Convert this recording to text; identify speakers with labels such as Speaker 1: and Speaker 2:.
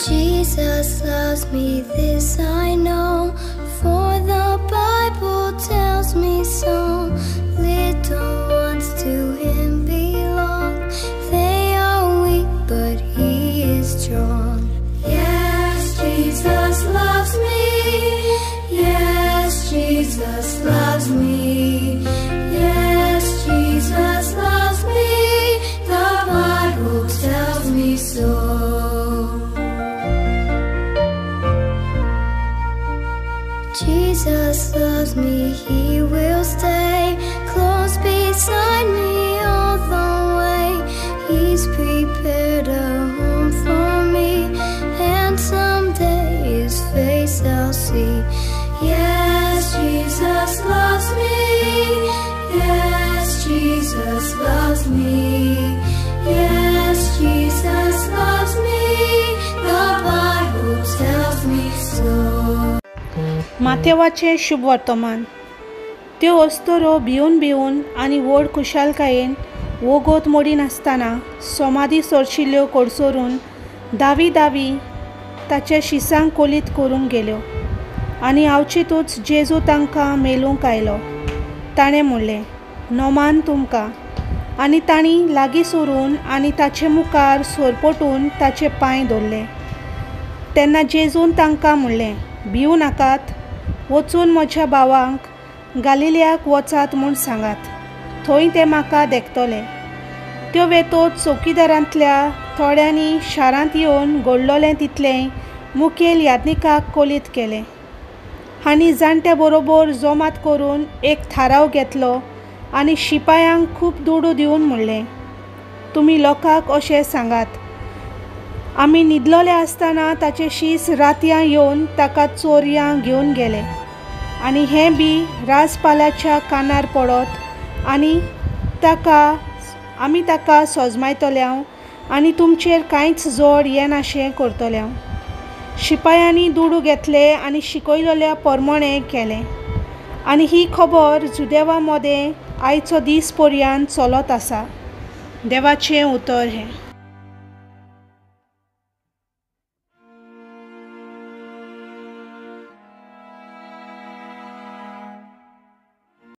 Speaker 1: Jesus loves me, this I know, for the Bible tells me so. Little ones to him belong, they are weak but he is strong. Yes, Jesus loves me, yes, Jesus loves me, yes, Jesus loves me, the Bible tells me so. Jesus loves me, he will stay close beside me all the way. He's prepared a home for me, and someday his face I'll see. Yes, Jesus loves me, yes, Jesus loves me, yes, Jesus loves me, the Bible tells me so.
Speaker 2: माथेवाचे शुभ वर्तमान त्यो अस्तरो भिवन आनी व्हड खुशालकायेन वोगोत मोडीन आसतना समाधी सरशिल्ल्यो कोडसोरून दावी ताच्या शिसांक कोलीत करूंक गेल्यो आनी आवचितूच जेजू तांकां मेलूंक आयलो. ताणें म्हणलें, नोमान तुमकां. आनी तांणी लागीं सरून आनी ताचे मुखार सोरपटून ताचे पांय दवरले. तेन्ना जेजून तांकां म्हणलें, भिवू नाकात, वचून म्हज्या भावांक गालिल्याक वचात म्हूण सांगात, थंय ते म्हाका देखतले. त्यो वेतोच चौकीदारांतल्या थोड्यांनी शारांत येवन घडलोलें तितलें मुखेल यादनिकाक कोलीत केलें. हांणी जाणट्या बरोबर जोमात करून एक थाराव घेतलो आनी शिपायांक खूब दुडू दिवन म्हणलें, तुमी लोकांक अशें सांगात, आमी न्हिदलोले आसतना ताचे शीस रातयां येवन ताका चोरयां घेवन गेले आनी हें बी राजपालाच्या कानार पडत आनी आमी ताका सोजमायतल्यांव आनी तुमचेर कांयच जोड येनाशें करतल्यांव. शिपायांनी दुडू घेतले आनी शिकयलोल्या परमणें केलें. आनी ही खबर जुदेवा मदें आयचो दीस पर्यंत चलत आसा. देवाचें उतर हें.